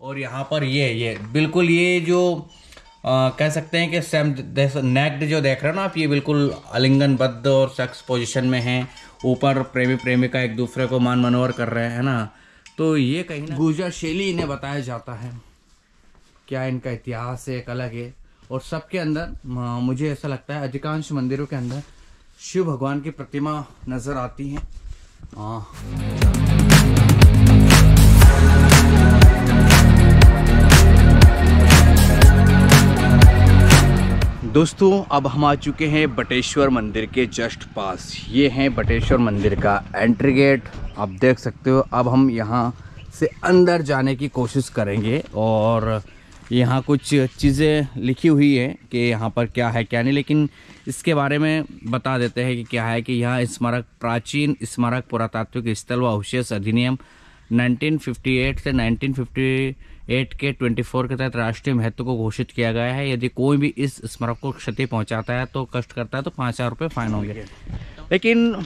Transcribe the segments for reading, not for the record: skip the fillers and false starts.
और यहाँ पर ये बिल्कुल ये जो कह सकते हैं कि सेम नेक्ड जो देख रहे हो ना आप, ये बिल्कुल आलिंगनबद्ध और सेक्स पोजीशन में हैं। ऊपर प्रेमी प्रेमिका एक दूसरे को मान मनोहर कर रहे हैं ना। तो ये कहीं ना गुर्जर शैली इन्हें बताया जाता है। क्या इनका इतिहास है, एक अलग है। और सबके अंदर मुझे ऐसा लगता है अधिकांश मंदिरों के अंदर शिव भगवान की प्रतिमा नजर आती है। दोस्तों अब हम आ चुके हैं बटेश्वर मंदिर के जस्ट पास। ये है बटेश्वर मंदिर का एंट्री गेट, आप देख सकते हो। अब हम यहाँ से अंदर जाने की कोशिश करेंगे और यहाँ कुछ चीज़ें लिखी हुई हैं कि यहाँ पर क्या है क्या नहीं, लेकिन इसके बारे में बता देते हैं कि क्या है। कि यहाँ स्मारक प्राचीन स्मारक पुरातात्विक स्थल व अवशेष अधिनियम 1958 से 1958 के 24 के तहत राष्ट्रीय महत्व को घोषित किया गया है। यदि कोई भी इस स्मारक को क्षति पहुंचाता है तो कष्ट करता है तो 5000 रुपये फाइन होंगे। लेकिन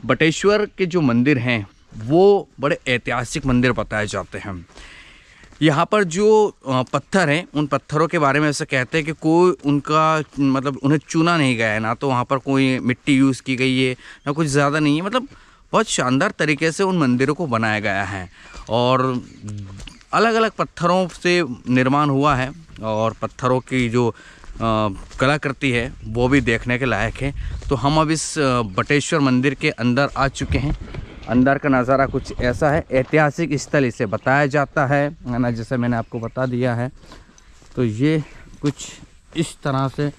बटेश्वर के जो मंदिर हैं वो बड़े ऐतिहासिक मंदिर बताए जाते हैं। यहाँ पर जो पत्थर हैं उन पत्थरों के बारे में ऐसा कहते हैं कि कोई उनका मतलब उन्हें चुना नहीं गया है, ना तो वहाँ पर कोई मिट्टी यूज़ की गई है ना कुछ ज़्यादा नहीं है। मतलब बहुत शानदार तरीके से उन मंदिरों को बनाया गया है और अलग अलग पत्थरों से निर्माण हुआ है। और पत्थरों की जो कलाकृति है वो भी देखने के लायक है। तो हम अब इस बटेश्वर मंदिर के अंदर आ चुके हैं। अंदर का नज़ारा कुछ ऐसा है, ऐतिहासिक स्थल इसे बताया जाता है ना, जैसे मैंने आपको बता दिया है। तो ये कुछ इस तरह से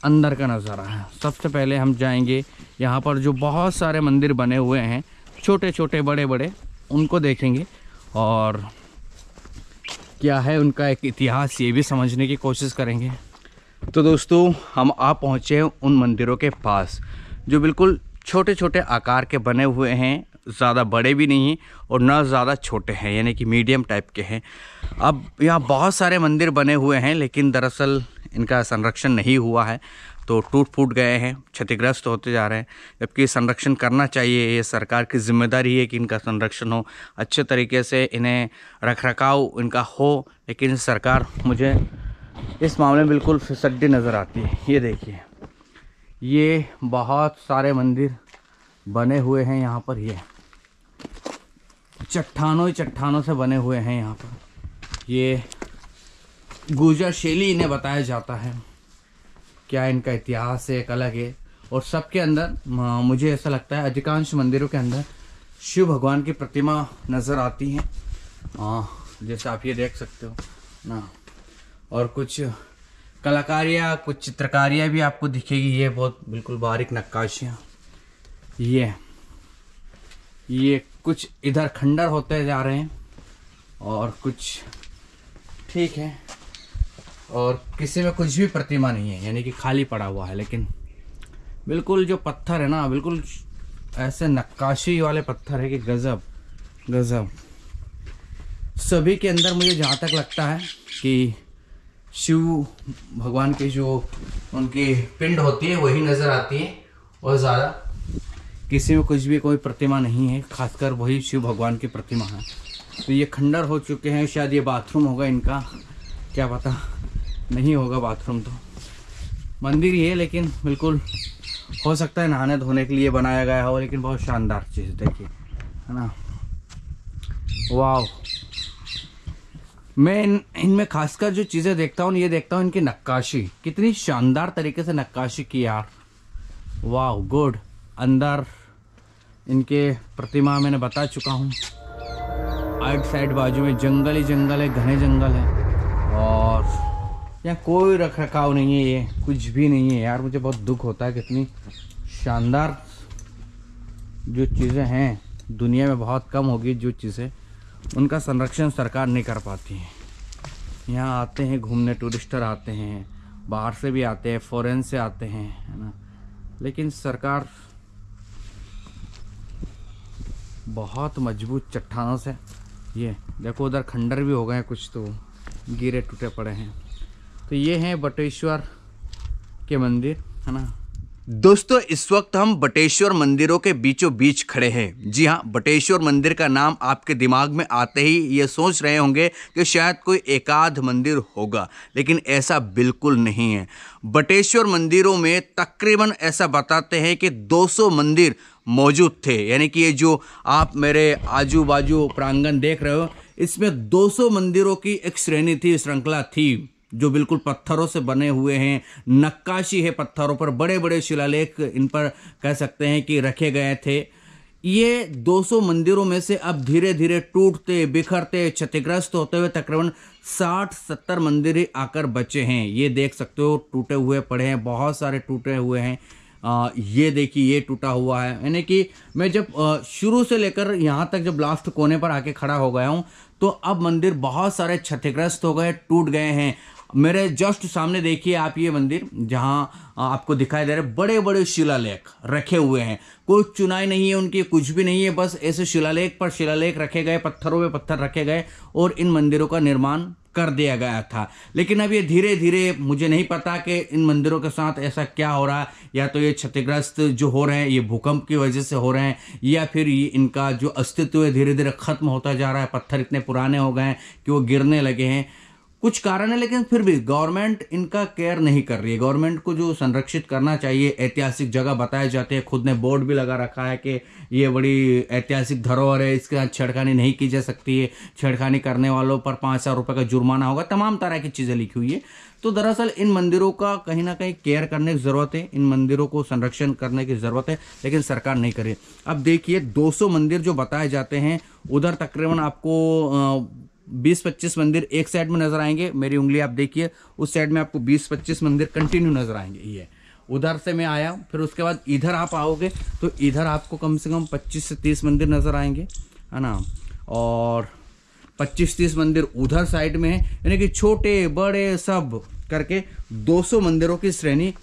अंदर का नज़ारा है। सबसे पहले हम जाएंगे यहाँ पर जो बहुत सारे मंदिर बने हुए हैं, छोटे छोटे बड़े बड़े, उनको देखेंगे और क्या है उनका एक इतिहास ये भी समझने की कोशिश करेंगे। तो दोस्तों हम आ पहुँचे हैं उन मंदिरों के पास जो बिल्कुल छोटे छोटे आकार के बने हुए हैं, ज़्यादा बड़े भी नहीं हैं और ना ज़्यादा छोटे हैं, यानी कि मीडियम टाइप के हैं। अब यहाँ बहुत सारे मंदिर बने हुए हैं लेकिन दरअसल इनका संरक्षण नहीं हुआ है, तो टूट फूट गए हैं, क्षतिग्रस्त होते जा रहे हैं। जबकि संरक्षण करना चाहिए, ये सरकार की जिम्मेदारी है कि इनका संरक्षण हो, अच्छे तरीके से इन्हें रख रखाव इनका हो। लेकिन सरकार मुझे इस मामले में बिल्कुल फिसड्डी नज़र आती है। ये देखिए, ये बहुत सारे मंदिर बने हुए हैं यहाँ पर। ये चट्टानों से बने हुए हैं यहाँ पर। ये गुर्जर शैली इन्हें बताया जाता है। क्या इनका इतिहास है, एक अलग है। और सबके अंदर मुझे ऐसा लगता है अधिकांश मंदिरों के अंदर शिव भगवान की प्रतिमा नज़र आती है, जैसे आप ये देख सकते हो ना। और कुछ कलाकारियाँ, कुछ चित्रकारियाँ भी आपको दिखेगी। ये बहुत बिल्कुल बारीक नक्काशियाँ। ये कुछ इधर खंडर होते जा रहे हैं और कुछ ठीक है, और किसी में कुछ भी प्रतिमा नहीं है, यानी कि खाली पड़ा हुआ है। लेकिन बिल्कुल जो पत्थर है ना, बिल्कुल ऐसे नक्काशी वाले पत्थर है कि गजब गजब। सभी के अंदर मुझे जहाँ तक लगता है कि शिव भगवान की जो उनकी पिंड होती है वही नज़र आती है, और ज़्यादा किसी में कुछ भी कोई प्रतिमा नहीं है, खासकर वही शिव भगवान की प्रतिमा है। तो ये खंडर हो चुके हैं, शायद ये बाथरूम होगा इनका, क्या पता, नहीं होगा बाथरूम तो मंदिर ही है। लेकिन बिल्कुल हो सकता है नहाने धोने के लिए बनाया गया हो, लेकिन बहुत शानदार चीज़ देखिए, है ना। वाह, मैं इनमें खासकर जो चीज़ें देखता हूँ, ये देखता हूँ इनकी नक्काशी, कितनी शानदार तरीके से नक्काशी की यार। वाह, गुड। अंदर इनके प्रतिमा मैंने बता चुका हूँ। आइट साइड बाजू में जंगल ही जंगल है, घने जंगल है, और यहाँ कोई रख रखाव नहीं है, ये कुछ भी नहीं है यार। मुझे बहुत दुख होता है, कितनी शानदार जो चीज़ें हैं दुनिया में बहुत कम होगी जो चीज़ें, उनका संरक्षण सरकार नहीं कर पाती है। यहाँ आते हैं घूमने, टूरिस्टर आते हैं, बाहर से भी आते हैं, फॉरेन से आते हैं, है ना। लेकिन सरकार बहुत मजबूत चट्टानों से, ये देखो उधर खंडर भी हो गए हैं, कुछ तो गिरे टूटे पड़े हैं। तो ये हैं बटेश्वर के मंदिर, है ना, दोस्तों इस वक्त हम बटेश्वर मंदिरों के बीचों बीच खड़े हैं। जी हाँ, बटेश्वर मंदिर का नाम आपके दिमाग में आते ही ये सोच रहे होंगे कि शायद कोई एकाध मंदिर होगा, लेकिन ऐसा बिल्कुल नहीं है। बटेश्वर मंदिरों में तकरीबन ऐसा बताते हैं कि 200 मंदिर मौजूद थे। यानी कि ये जो आप मेरे आजू बाजू प्रांगण देख रहे हो, इसमें 200 मंदिरों की एक श्रेणी थी, श्रृंखला थी, जो बिल्कुल पत्थरों से बने हुए हैं। नक्काशी है पत्थरों पर, बड़े बड़े शिलालेख इन पर कह सकते हैं कि रखे गए थे। ये 200 मंदिरों में से अब धीरे धीरे टूटते बिखरते क्षतिग्रस्त होते हुए तकरीबन 60-70 मंदिर ही आकर बचे हैं। ये देख सकते हो टूटे हुए पड़े हैं, बहुत सारे टूटे हुए हैं। ये देखिए, ये टूटा हुआ है। यानी कि मैं जब शुरू से लेकर यहाँ तक जब लास्ट कोने पर आके खड़ा हो गया हूँ, तो अब मंदिर बहुत सारे क्षतिग्रस्त हो गए, टूट गए हैं। मेरे जस्ट सामने देखिए आप, ये मंदिर जहाँ आपको दिखाई दे रहे बड़े बड़े शिलालेख रखे हुए हैं। कोई चुनाई नहीं है उनकी, कुछ भी नहीं है, बस ऐसे शिलालेख पर शिलालेख रखे गए, पत्थरों में पत्थर रखे गए और इन मंदिरों का निर्माण कर दिया गया था। लेकिन अब ये धीरे धीरे, मुझे नहीं पता कि इन मंदिरों के साथ ऐसा क्या हो रहा है। या तो ये क्षतिग्रस्त जो हो रहे हैं ये भूकंप की वजह से हो रहे हैं, या फिर ये इनका जो अस्तित्व है धीरे धीरे खत्म होता जा रहा है। पत्थर इतने पुराने हो गए हैं कि वो गिरने लगे हैं। कुछ कारण है, लेकिन फिर भी गवर्नमेंट इनका केयर नहीं कर रही है। गवर्नमेंट को जो संरक्षित करना चाहिए, ऐतिहासिक जगह बताए जाते हैं, खुद ने बोर्ड भी लगा रखा है कि ये बड़ी ऐतिहासिक धरोहर है, इसके साथ छेड़खानी नहीं की जा सकती है, छेड़खानी करने वालों पर 5,000 रुपये का जुर्माना होगा, तमाम तरह की चीज़ें लिखी हुई है। तो दरअसल इन मंदिरों का कहीं ना कहीं केयर करने की ज़रूरत है, इन मंदिरों को संरक्षण करने की ज़रूरत है, लेकिन सरकार नहीं करे। अब देखिए 200 मंदिर जो बताए जाते हैं, उधर तकरीबन आपको 20-25 मंदिर एक साइड में नजर आएंगे। मेरी उंगली आप देखिए, उस साइड में आपको 20-25 मंदिर कंटिन्यू नजर आएंगे। ये उधर से मैं आया, फिर उसके बाद इधर आप आओगे तो इधर आपको कम से कम 25 से 30 मंदिर नजर आएंगे, है ना। और 25-30 मंदिर उधर साइड में है, यानी कि छोटे बड़े सब करके 200 मंदिरों की श्रेणी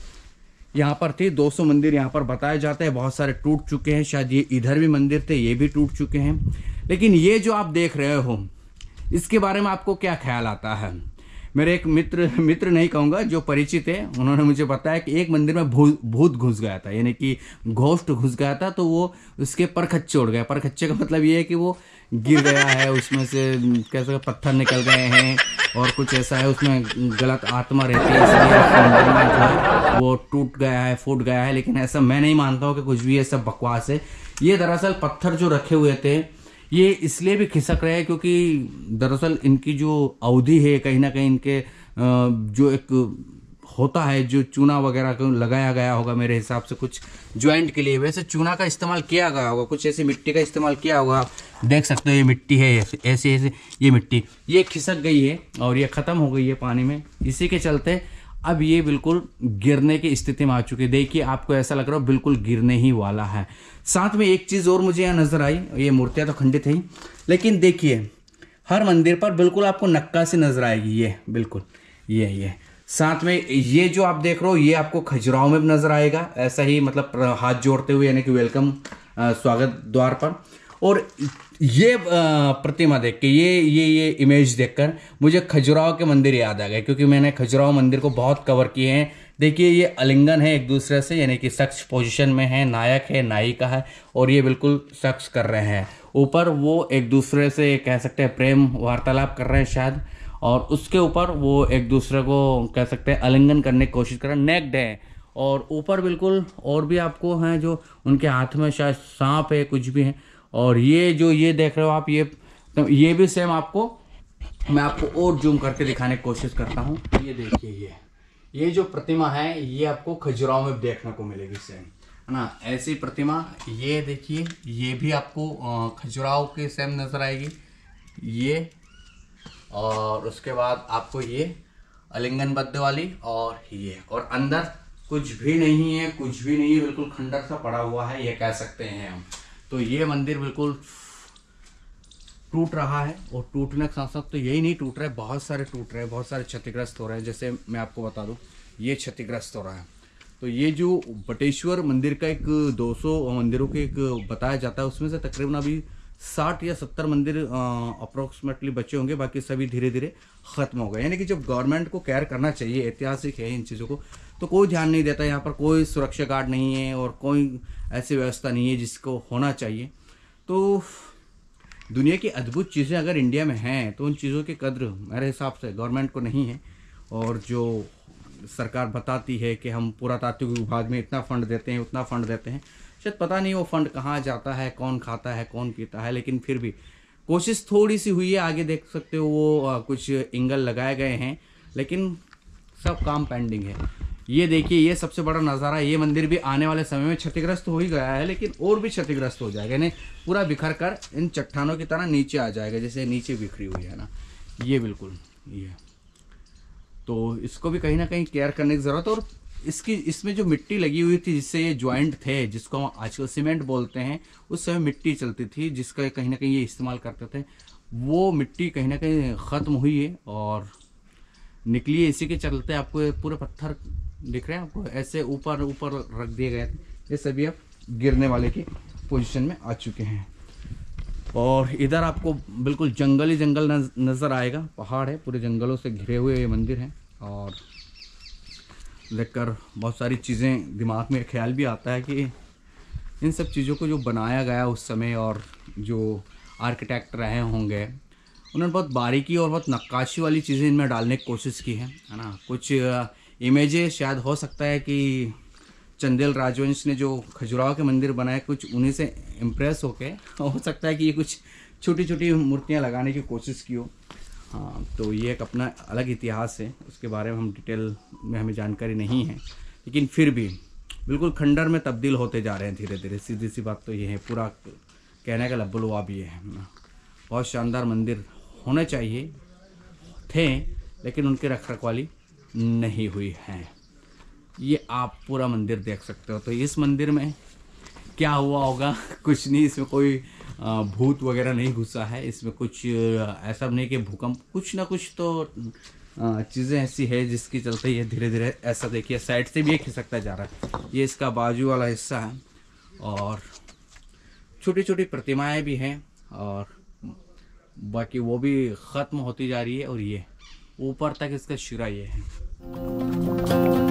यहाँ पर थी। 200 मंदिर यहाँ पर बताए जाते हैं। बहुत सारे टूट चुके हैं, शायद ये इधर भी मंदिर थे, ये भी टूट चुके हैं। लेकिन ये जो आप देख रहे हो, इसके बारे में आपको क्या ख्याल आता है? मेरे एक मित्र नहीं कहूँगा, जो परिचित है, उन्होंने मुझे बताया कि एक मंदिर में भूत घुस गया था, यानी कि घोस्ट घुस गया था, तो वो उसके परखच्चे उड़ गए। परखच्चे का मतलब ये है कि वो गिर गया है, उसमें से कैसे पत्थर निकल गए हैं और कुछ ऐसा है, उसमें गलत आत्मा रहती है, इसलिए मंदिर में जो है वो टूट गया है, फूट गया है। लेकिन ऐसा मैं नहीं मानता हूँ कि कुछ भी, ये सब बकवास है। ये दरअसल पत्थर जो रखे हुए थे, ये इसलिए भी खिसक रहे हैं क्योंकि दरअसल इनकी जो अवधि है, कहीं ना कहीं इनके जो एक होता है, जो चूना वगैरह को लगाया गया होगा मेरे हिसाब से कुछ ज्वाइंट के लिए, वैसे चूना का इस्तेमाल किया गया होगा, कुछ ऐसी मिट्टी का इस्तेमाल किया होगा। देख सकते हो ये मिट्टी है, ऐसे ऐसे ये मिट्टी ये खिसक गई है और ये ख़त्म हो गई है पानी में। इसी के चलते अब ये बिल्कुल गिरने की स्थिति में आ चुकी है। देखिए आपको ऐसा लग रहा है बिल्कुल गिरने ही वाला है। साथ में एक चीज़ और मुझे यहाँ नज़र आई, ये मूर्तियाँ तो खंडित है, लेकिन देखिए हर मंदिर पर बिल्कुल आपको नक्काशी नज़र आएगी। ये बिल्कुल ये साथ में ये जो आप देख रहे हो, ये आपको खजुराहो में भी नज़र आएगा, ऐसा ही, मतलब हाथ जोड़ते हुए, यानी कि वेलकम, स्वागत द्वार पर। और ये प्रतिमा देख के, ये इमेज देखकर मुझे खजुराहो के मंदिर याद आ गए, क्योंकि मैंने खजुराहो मंदिर को बहुत कवर किए हैं। देखिए ये आलिंगन है एक दूसरे से, यानी कि सक्ष पोजीशन में है, नायक है, नायिका है, और ये बिल्कुल सक्ष कर रहे हैं। ऊपर वो एक दूसरे से कह सकते हैं प्रेम वार्तालाप कर रहे हैं शायद, और उसके ऊपर वो एक दूसरे को कह सकते हैं आलिंगन करने की कोशिश कर रहे हैं, नेक्ड है। और ऊपर बिल्कुल और भी आपको हैं जो उनके हाथ में शायद सांप है, कुछ भी है। और ये जो ये देख रहे हो आप, ये भी सेम आपको, मैं आपको और जूम करके दिखाने की कोशिश करता हूँ। ये देखिए ये जो प्रतिमा है, ये आपको खजुराहो में देखने को मिलेगी सेम, है ना। ऐसी प्रतिमा ये देखिए, ये भी आपको खजुराहो के सेम नजर आएगी ये। और उसके बाद आपको ये आलिंगनबद्ध वाली, और ये, और अंदर कुछ भी नहीं है, कुछ भी नहीं है, बिल्कुल खंडर सा पड़ा हुआ है, ये कह सकते हैं हम। तो ये मंदिर बिल्कुल टूट रहा है, और टूटने के साथ साथ तो यही नहीं टूट रहा है, बहुत सारे टूट रहे हैं, बहुत सारे क्षतिग्रस्त हो रहे हैं। जैसे मैं आपको बता दूं, ये क्षतिग्रस्त हो रहा है। तो ये जो बटेश्वर मंदिर का एक 200 मंदिरों के एक बताया जाता है, उसमें से तकरीबन अभी 60 या 70 मंदिर अप्रोक्सीमेटली बचे होंगे, बाकी सभी धीरे धीरे ख़त्म हो गए। यानी कि जब गवर्नमेंट को केयर करना चाहिए, ऐतिहासिक है इन चीज़ों को, तो कोई ध्यान नहीं देता। यहाँ पर कोई सुरक्षा गार्ड नहीं है और कोई ऐसी व्यवस्था नहीं है जिसको होना चाहिए। तो दुनिया की अद्भुत चीज़ें अगर इंडिया में हैं तो उन चीज़ों की कद्र मेरे हिसाब से गवर्नमेंट को नहीं है। और जो सरकार बताती है कि हम पुरातात्विक विभाग में इतना फंड देते हैं, उतना फंड देते हैं, शायद पता नहीं वो फंड कहाँ जाता है, कौन खाता है, कौन पीता है। लेकिन फिर भी कोशिश थोड़ी सी हुई है। आगे देख सकते हो वो कुछ एंगल लगाए गए हैं, लेकिन सब काम पेंडिंग है। ये देखिए, ये सबसे बड़ा नज़ारा। ये मंदिर भी आने वाले समय में क्षतिग्रस्त हो ही गया है, लेकिन और भी क्षतिग्रस्त हो जाएगा, यानी पूरा बिखर कर इन चट्टानों की तरह नीचे आ जाएगा, जैसे नीचे बिखरी हुई है ना, ये बिल्कुल ये। तो इसको भी कहीं ना कहीं केयर करने की ज़रूरत है। और इसमें जो मिट्टी लगी हुई थी, जिससे ये ज्वाइंट थे, जिसको हम आजकल सीमेंट बोलते हैं, उस समय मिट्टी चलती थी जिसका कहीं ना कहीं ये इस्तेमाल करते थे, वो मिट्टी कहीं ना कहीं ख़त्म हुई है और निकली है। इसी के चलते आपको ये पूरे पत्थर दिख रहे हैं, आपको ऐसे ऊपर ऊपर रख दिए गए थे, ये सभी अब गिरने वाले की पोजीशन में आ चुके हैं। और इधर आपको बिल्कुल जंगल ही जंगल नज़र आएगा, पहाड़ है, पूरे जंगलों से घिरे हुए ये मंदिर हैं। और देखकर बहुत सारी चीज़ें दिमाग में ख्याल भी आता है कि इन सब चीज़ों को जो बनाया गया उस समय, और जो आर्किटेक्ट रहे होंगे, उन्होंने बहुत बारीकी और बहुत नक्काशी वाली चीज़ें इनमें डालने की कोशिश की है ना। कुछ इमेजेस शायद हो सकता है कि चंदेल राजवंश ने जो खजुराहो के मंदिर बनाए, कुछ उन्हीं से इम्प्रेस होके हो सकता है कि ये कुछ छोटी छोटी मूर्तियाँ लगाने की कोशिश की हो। हाँ, तो ये एक अपना अलग इतिहास है, उसके बारे में हम डिटेल में हमें जानकारी नहीं है, लेकिन फिर भी बिल्कुल खंडर में तब्दील होते जा रहे हैं धीरे धीरे। सीधी सी बात तो ये है, पूरा कहने का लब्बुलुआब ये है ना। बहुत शानदार मंदिर होने चाहिए थे, लेकिन उनकी रख रखवाली नहीं हुई है। ये आप पूरा मंदिर देख सकते हो। तो इस मंदिर में क्या हुआ होगा, कुछ नहीं, इसमें कोई भूत वगैरह नहीं घुसा है, इसमें कुछ ऐसा नहीं कि भूकंप, कुछ ना कुछ तो चीज़ें ऐसी है जिसकी चलते ये धीरे धीरे ऐसा, देखिए साइड से भी ये खिसकता जा रहा है। ये इसका बाजू वाला हिस्सा है और छोटी छोटी प्रतिमाएं भी हैं, और बाकी वो भी ख़त्म होती जा रही है। और ये ऊपर तक इसका शिरा ये है।